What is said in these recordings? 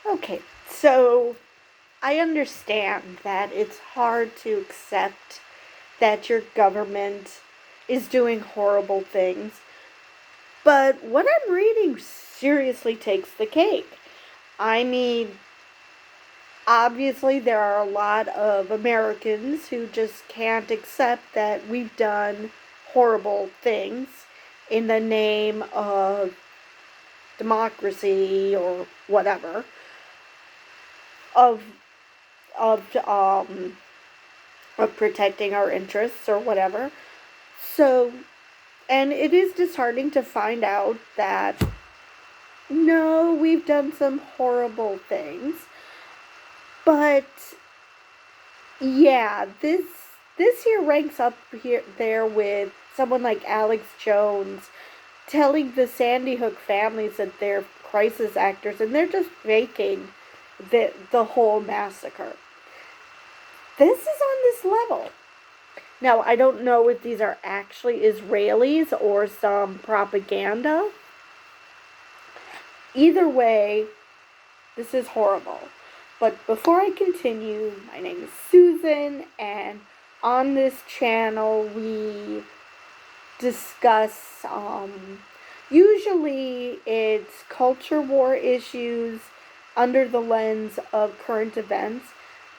Okay, so I understand that it's hard to accept that your government is doing horrible things, but what I'm reading seriously takes the cake. I mean, obviously, there are a lot of Americans who just can't accept that we've done horrible things in the name of democracy or whatever, of of um of protecting our interests or whatever. So, and it is disheartening to find out that no, we've done some horrible things. But yeah, this here ranks up here there with someone like Alex Jones telling the Sandy Hook families that they're crisis actors and they're just faking the whole massacre. This is on this level. Now, I don't know if these are actually Israelis or some propaganda. Either way, this is horrible. But before I continue, my name is Susan, and on this channel we discuss, usually it's culture war issues under the lens of current events.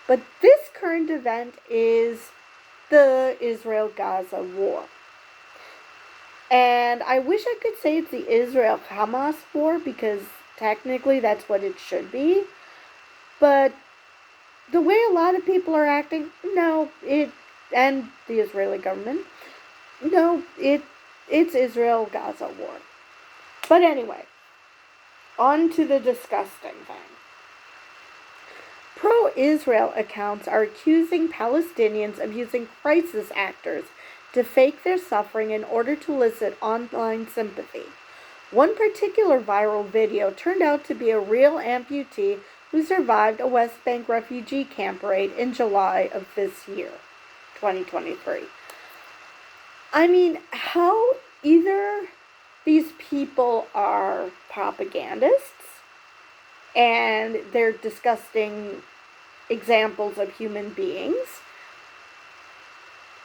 But this current event is the Israel-Gaza war. And I wish I could say it's the Israel-Hamas war because technically that's what it should be. But the way a lot of people are acting, no, and the Israeli government, no, it's Israel-Gaza war. But anyway, on to the disgusting thing. Pro-Israel accounts are accusing Palestinians of using crisis actors to fake their suffering in order to elicit online sympathy. One particular viral video turned out to be a real amputee who survived a West Bank refugee camp raid in July of this year, 2023. I mean, how either these people are propagandists and they're disgusting examples of human beings,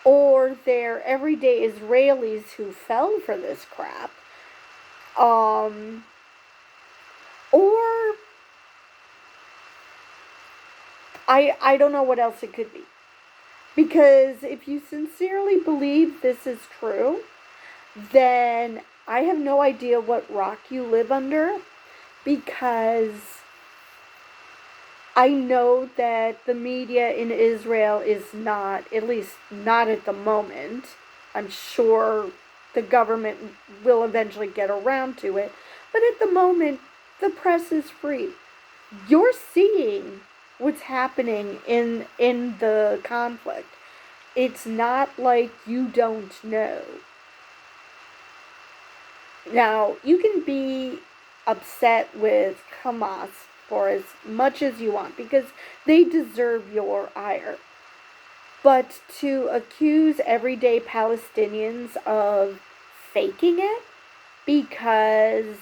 or they're everyday Israelis who fell for this crap, or I don't know what else it could be. Because if you sincerely believe this is true, then I have no idea what rock you live under, because I know that the media in Israel is not, at least not at the moment. I'm sure the government will eventually get around to it. But at the moment, the press is free. You're seeing what's happening in the conflict. It's not like you don't know. Now, you can be upset with Hamas for as much as you want because they deserve your ire. But to accuse everyday Palestinians of faking it because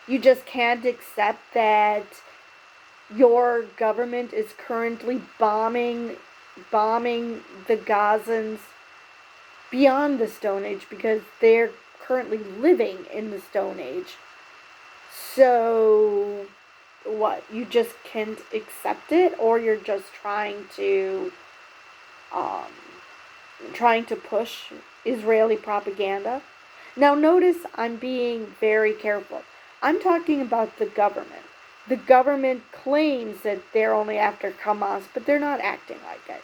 you just can't accept that your government is currently bombing the Gazans beyond the Stone Age because they're currently living in the Stone Age. So, what? You just can't accept it, or you're just trying to push Israeli propaganda? Now, notice I'm being very careful. I'm talking about the government. The government claims that they're only after Hamas, but they're not acting like it.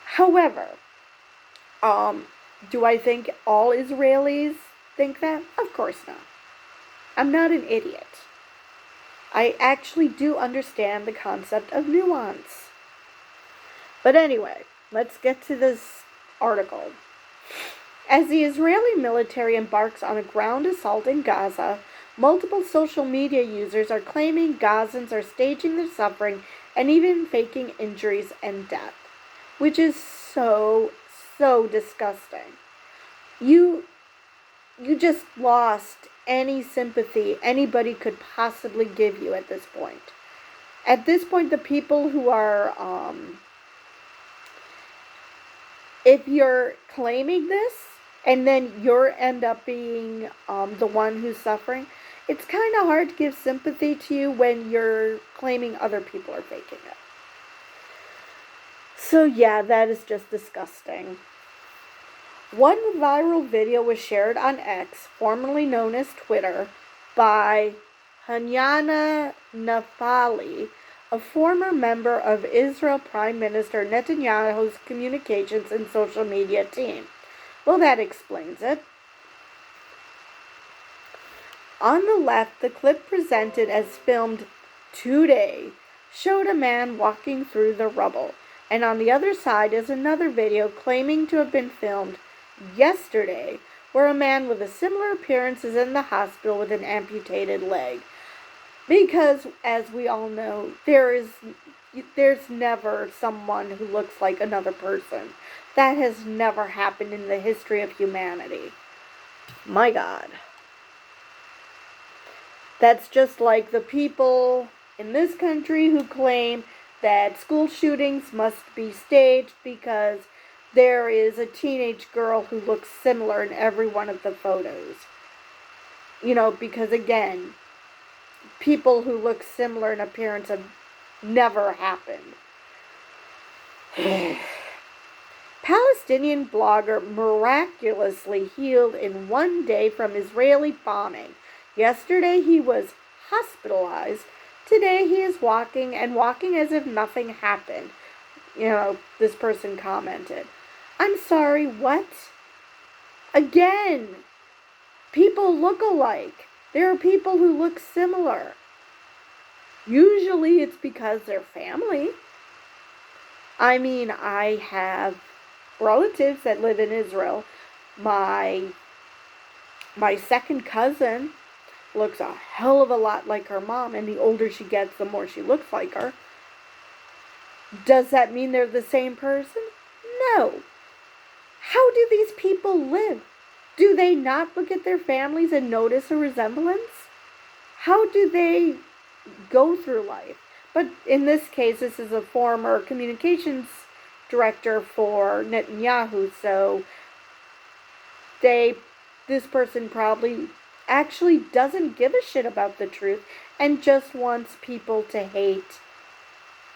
However, do I think all Israelis think that? Of course not. I'm not an idiot. I actually do understand the concept of nuance. But anyway, let's get to this article. As the Israeli military embarks on a ground assault in Gaza, multiple social media users are claiming Gazans are staging their suffering and even faking injuries and death, which is so disgusting. You you just lost any sympathy anybody could possibly give you at this point. At this point, the people who are, if you're claiming this and then you end up being the one who's suffering, it's kind of hard to give sympathy to you when you're claiming other people are faking it. So yeah, that is just disgusting. One viral video was shared on X, formerly known as Twitter, by Hanyana Nafali, a former member of Israel Prime Minister Netanyahu's communications and social media team. Well, that explains it. On the left, the clip presented as filmed today showed a man walking through the rubble, and on the other side is another video claiming to have been filmed yesterday, where a man with a similar appearance is in the hospital with an amputated leg. Because, as we all know, there's never someone who looks like another person. That has never happened in the history of humanity. My God. That's just like the people in this country who claim that school shootings must be staged because there is a teenage girl who looks similar in every one of the photos. Because again, people who look similar in appearance have never happened. Palestinian blogger miraculously healed in one day from Israeli bombing. Yesterday he was hospitalized. Today he is walking as if nothing happened. This person commented. I'm sorry, what? Again, people look alike. There are people who look similar. Usually it's because they're family. I mean, I have relatives that live in Israel. My second cousin looks a hell of a lot like her mom, and the older she gets, the more she looks like her. Does that mean they're the same person? No. How do these people live? Do they not look at their families and notice a resemblance? How do they go through life? But in this case, this is a former communications director for Netanyahu, so this person probably actually doesn't give a shit about the truth and just wants people to hate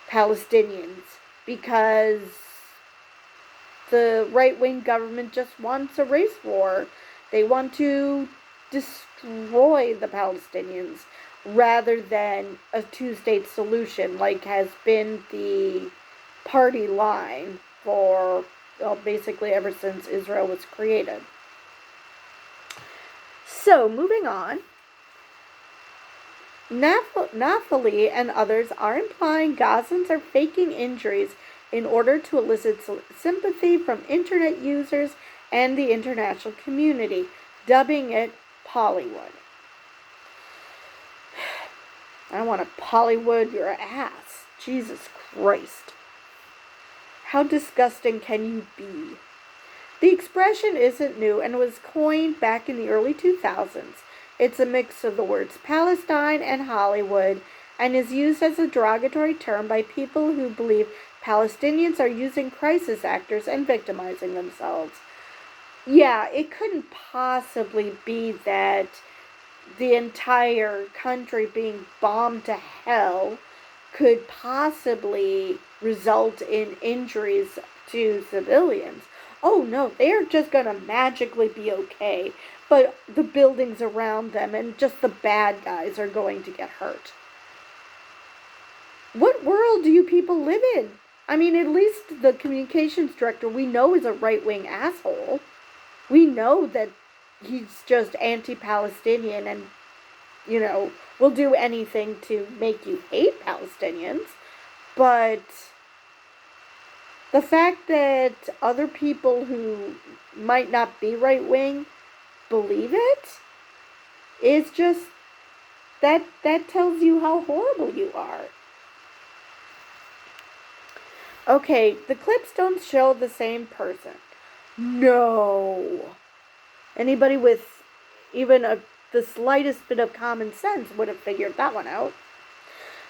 Palestinians because the right-wing government just wants a race war. They want to destroy the Palestinians rather than a two-state solution like has been the party line for basically ever since Israel was created. So, moving on. Nafali and others are implying Gazans are faking injuries in order to elicit sympathy from internet users and the international community, dubbing it Pollywood. I want to Pollywood your ass. Jesus Christ. How disgusting can you be? The expression isn't new and was coined back in the early 2000s. It's a mix of the words Palestine and Hollywood and is used as a derogatory term by people who believe Palestinians are using crisis actors and victimizing themselves. Yeah, it couldn't possibly be that the entire country being bombed to hell could possibly result in injuries to civilians. Oh no, they're just going to magically be okay, but the buildings around them and just the bad guys are going to get hurt. What world do you people live in? I mean, at least the communications director we know is a right-wing asshole. We know that he's just anti-Palestinian and, will do anything to make you hate Palestinians. But the fact that other people who might not be right-wing believe it is just, that tells you how horrible you are. Okay, the clips don't show the same person. No. Anybody with Even the slightest bit of common sense would have figured that one out.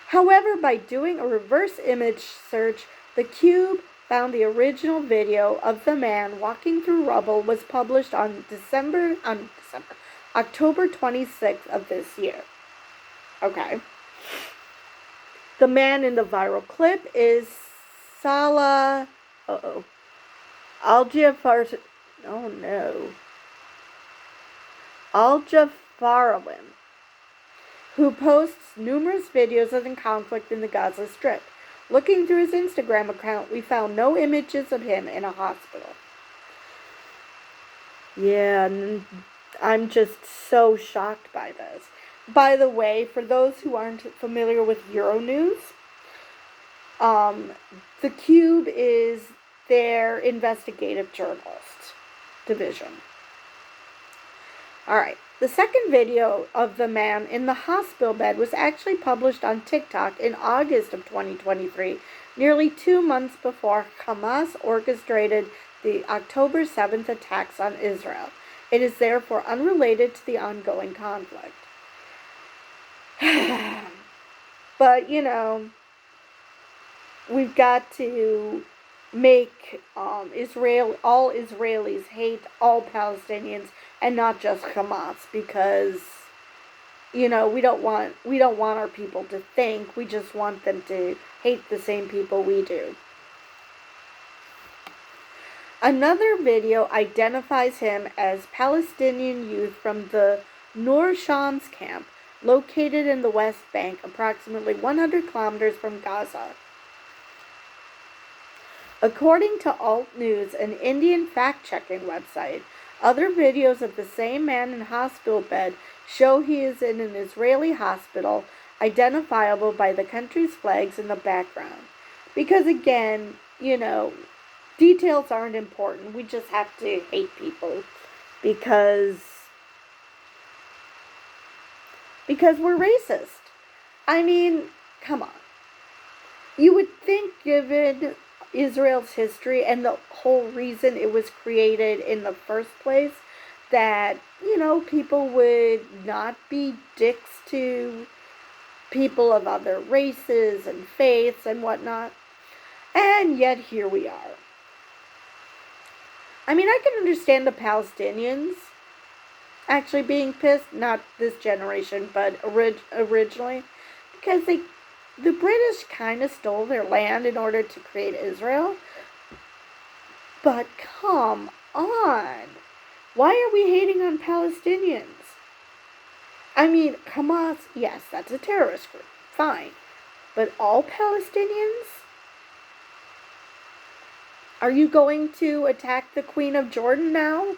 However, by doing a reverse image search, the Cube found the original video of the man walking through rubble was published on October 26th of this year. Okay. The man in the viral clip is Salah Al-Jafarawin, who posts numerous videos of the conflict in the Gaza Strip. Looking through his Instagram account, we found no images of him in a hospital. Yeah, I'm just so shocked by this. By the way, for those who aren't familiar with Euronews, the Cube is their investigative journalist division. Alright, the second video of the man in the hospital bed was actually published on TikTok in August of 2023, nearly 2 months before Hamas orchestrated the October 7th attacks on Israel. It is therefore unrelated to the ongoing conflict. But, we've got to make all Israelis hate all Palestinians and not just Hamas, because we don't want our people to think. We just want them to hate the same people we do. Another video identifies him as Palestinian youth from the Nur Shams camp, located in the West Bank, approximately 100 kilometers from Gaza. According to Alt News, an Indian fact-checking website, other videos of the same man in hospital bed show he is in an Israeli hospital, identifiable by the country's flags in the background. Because again, details aren't important. We just have to hate people because we're racist. I mean, come on. You would think, given Israel's history and the whole reason it was created in the first place, that, people would not be dicks to people of other races and faiths and whatnot. And yet here we are. I mean, I can understand the Palestinians actually being pissed, not this generation, but originally, because the British kind of stole their land in order to create Israel. But come on. Why are we hating on Palestinians? I mean, Hamas, yes, that's a terrorist group. Fine. But all Palestinians? Are you going to attack the Queen of Jordan now?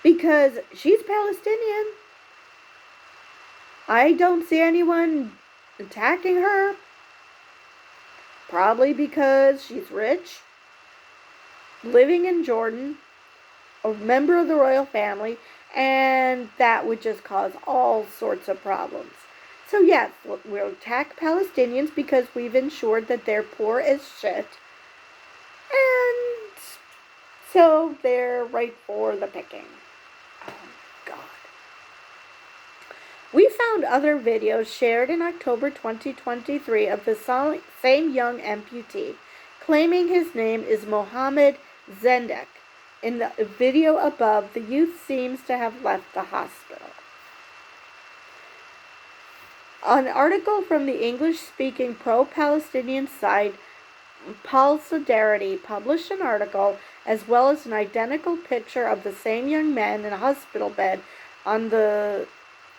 Because she's Palestinian. I don't see anyone attacking her. Probably because she's rich, living in Jordan, a member of the royal family, and that would just cause all sorts of problems. So yes, we'll attack Palestinians because we've ensured that they're poor as shit. And so they're right for the picking. Oh, God. We found other videos shared in October 2023 of the same young amputee, claiming his name is Mohammed Zendek. In the video above, the youth seems to have left the hospital. An article from the English-speaking pro-Palestinian site Solidarity published an article as well as an identical picture of the same young man in a hospital bed on the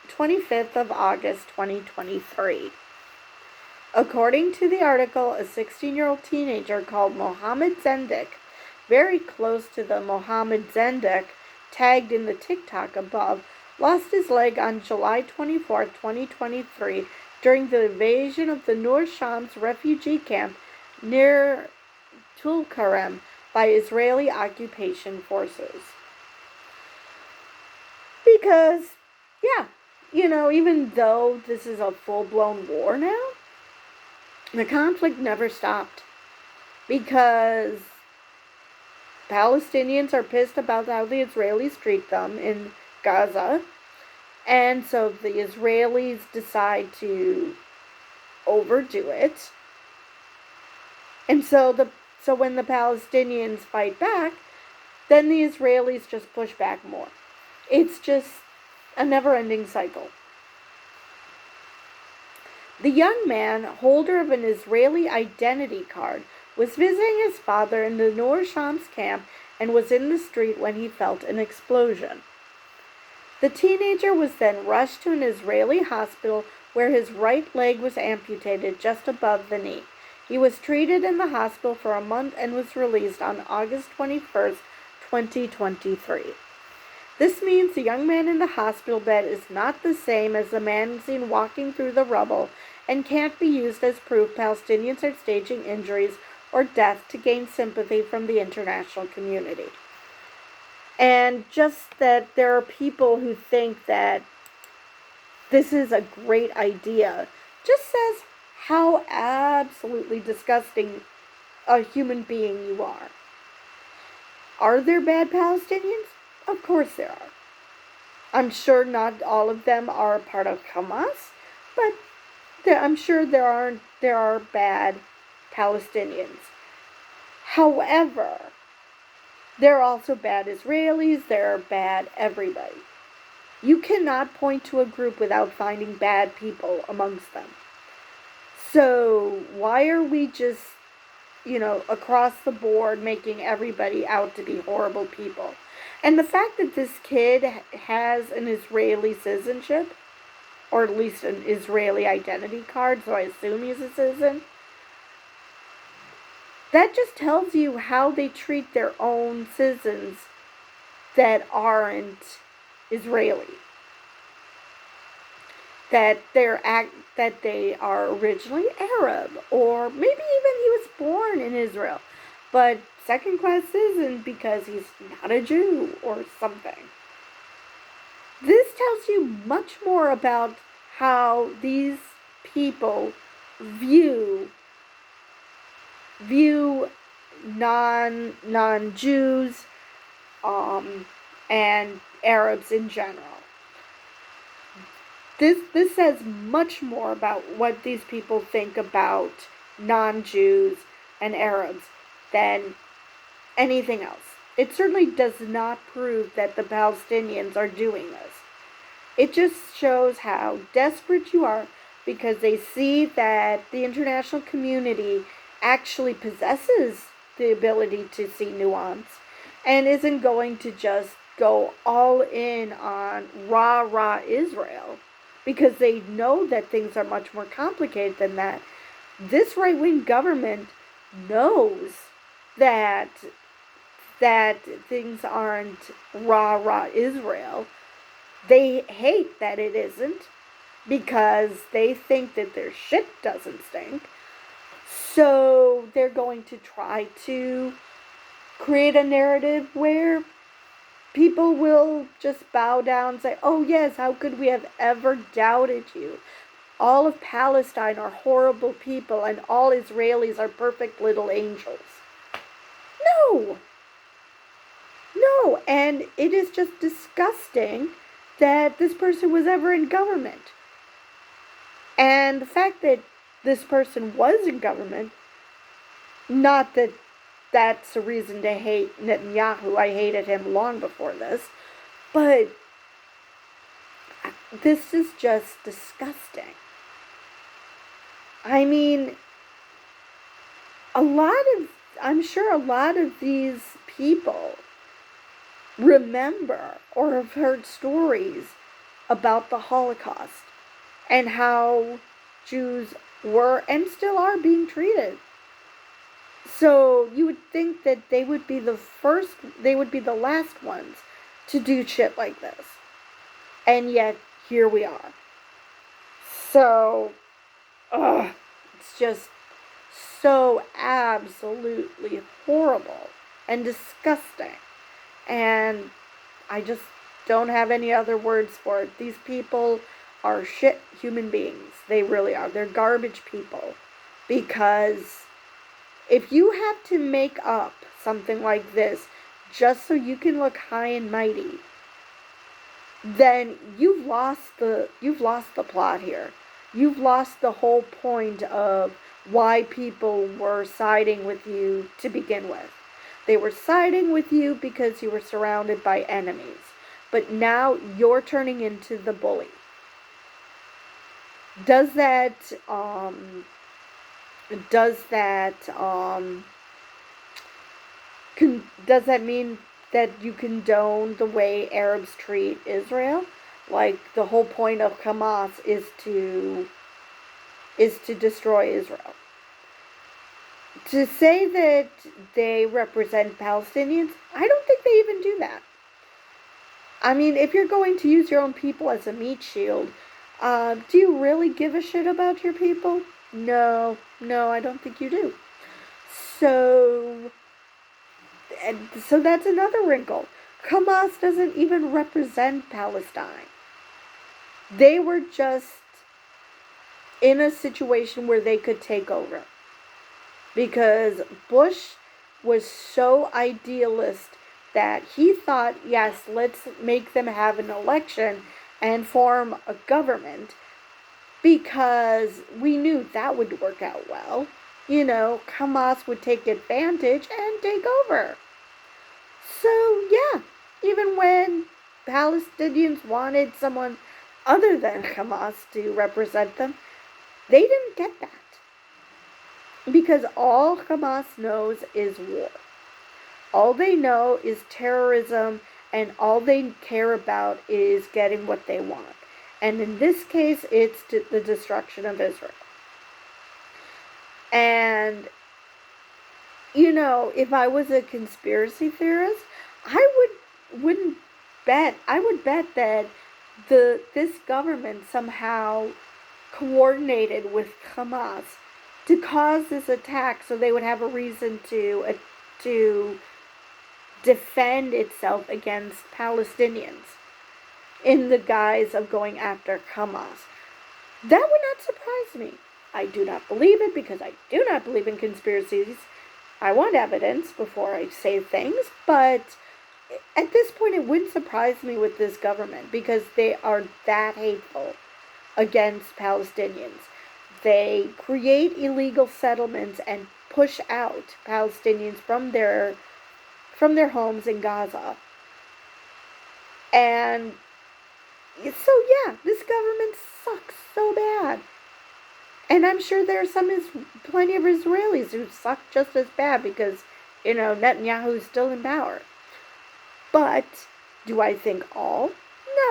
25th of August 2023. According to the article, a 16-year-old teenager called Mohammed Zendek, very close to the Mohammed Zendek tagged in the TikTok above, lost his leg on July 24, 2023 during the invasion of the Nur Shams refugee camp near Tulkarem by Israeli occupation forces. Because, yeah, even though this is a full-blown war now, the conflict never stopped. Because Palestinians are pissed about how the Israelis treat them in Gaza. And so the Israelis decide to overdo it. And so when the Palestinians fight back, then the Israelis just push back more. It's just a never-ending cycle. The young man, holder of an Israeli identity card, was visiting his father in the Nur Shams camp and was in the street when he felt an explosion. The teenager was then rushed to an Israeli hospital where his right leg was amputated just above the knee. He was treated in the hospital for a month and was released on August 21st, 2023. This means the young man in the hospital bed is not the same as the man seen walking through the rubble and can't be used as proof Palestinians are staging injuries or death to gain sympathy from the international community. And just that there are people who think that this is a great idea just says how absolutely disgusting a human being you are. Are there bad Palestinians? Of course there are. I'm sure not all of them are part of Hamas, but I'm sure there are bad Palestinians. However, there are also bad Israelis, there are bad everybody. You cannot point to a group without finding bad people amongst them. So why are we just, across the board making everybody out to be horrible people? And the fact that this kid has an Israeli citizenship, or at least an Israeli identity card, so I assume he's a citizen, that just tells you how they treat their own citizens that aren't Israeli. That they are originally Arab, or maybe even he was born in Israel, but second-class citizen because he's not a Jew or something. This tells you much more about how these people view non-Jews and Arabs in general. This says much more about what these people think about non-Jews and Arabs than anything else. It certainly does not prove that the Palestinians are doing this. It just shows how desperate you are because they see that the international community actually possesses the ability to see nuance and isn't going to just go all in on rah Israel because they know that things are much more complicated than that. This right-wing government knows that things aren't rah Israel. They hate that it isn't because they think that their shit doesn't stink. So they're going to try to create a narrative where people will just bow down and say, oh yes, how could we have ever doubted you? All of Palestine are horrible people and all Israelis are perfect little angels. No, and it is just disgusting that this person was ever in government. And the fact that this person was in government, not that that's a reason to hate Netanyahu. I hated him long before this. But this is just disgusting. I mean, I'm sure a lot of these people remember or have heard stories about the Holocaust and how Jews were and still are being treated. So you would think that they would be the last ones to do shit like this. And yet, here we are. So, it's just so absolutely horrible and disgusting. And I just don't have any other words for it. These people are shit human beings. They really are. They're garbage people. Because if you have to make up something like this just so you can look high and mighty, then you've lost the plot here. You've lost the whole point of why people were siding with you to begin with. They were siding with you because you were surrounded by enemies. But now you're turning into the bully. Does that does that does that mean that you condone the way Arabs treat Israel? Like the whole point of Hamas is to destroy Israel. To say that they represent Palestinians, I don't think they even do that. I mean, if you're going to use your own people as a meat shield, do you really give a shit about your people? No, I don't think you do. So, so that's another wrinkle. Hamas doesn't even represent Palestine. They were just in a situation where they could take over. Because Bush was so idealist that he thought, yes, let's make them have an election and form a government, because we knew that would work out well. Hamas would take advantage and take over. So, yeah, even when Palestinians wanted someone other than Hamas to represent them, they didn't get that. Because all Hamas knows is war. All they know is terrorism, and all they care about is getting what they want. And in this case, it's the destruction of Israel. And, if I was a conspiracy theorist, I would bet that this government somehow coordinated with Hamas to cause this attack, so they would have a reason to defend itself against Palestinians in the guise of going after Hamas. That would not surprise me. I do not believe it, because I do not believe in conspiracies. I want evidence before I say things, but at this point it wouldn't surprise me with this government, because they are that hateful against Palestinians. They create illegal settlements and push out Palestinians from their homes in Gaza. And so, yeah, this government sucks so bad. And I'm sure there are plenty of Israelis who suck just as bad, because, Netanyahu is still in power. But do I think all?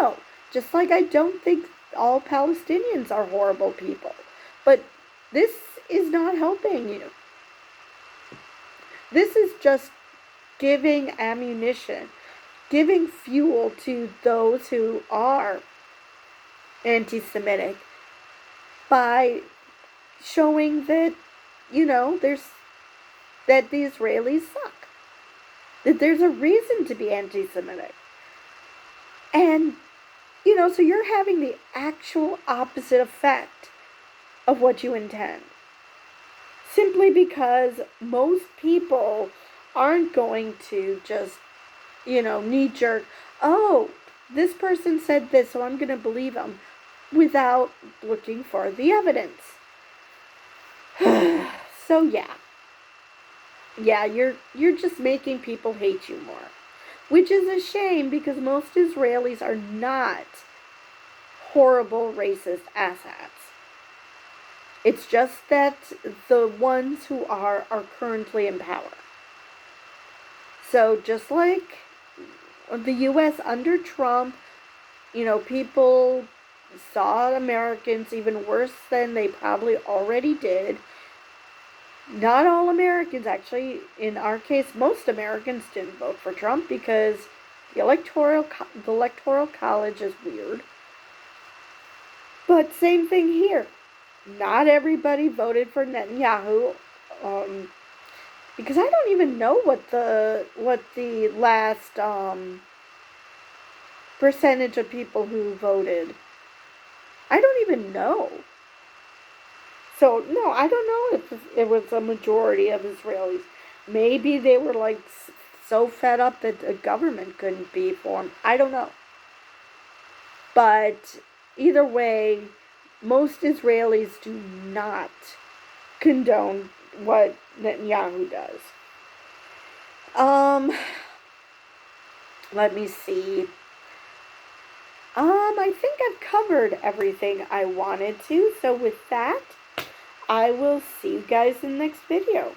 No. Just like I don't think all Palestinians are horrible people. But this is not helping you. This is just giving ammunition, giving fuel to those who are anti-Semitic by showing that, that the Israelis suck. That there's a reason to be anti-Semitic. And, so you're having the actual opposite effect of what you intend. Simply because most people aren't going to just, knee-jerk, oh, this person said this, so I'm going to believe them, without looking for the evidence. So, yeah. Yeah, you're just making people hate you more. Which is a shame, because most Israelis are not horrible racist asshats. It's just that the ones who are currently in power. So just like the U.S. under Trump, people saw Americans even worse than they probably already did. Not all Americans, actually, in our case, most Americans didn't vote for Trump, because the electoral college is weird. But same thing here. Not everybody voted for Netanyahu, because I don't even know what the last percentage of people who voted. I don't even know. So, no, I don't know if it was a majority of Israelis. Maybe they were so fed up that a government couldn't be formed. I don't know. But either way, most Israelis do not condone what Netanyahu does. Let me see. I think I've covered everything I wanted to. So with that, I will see you guys in the next video.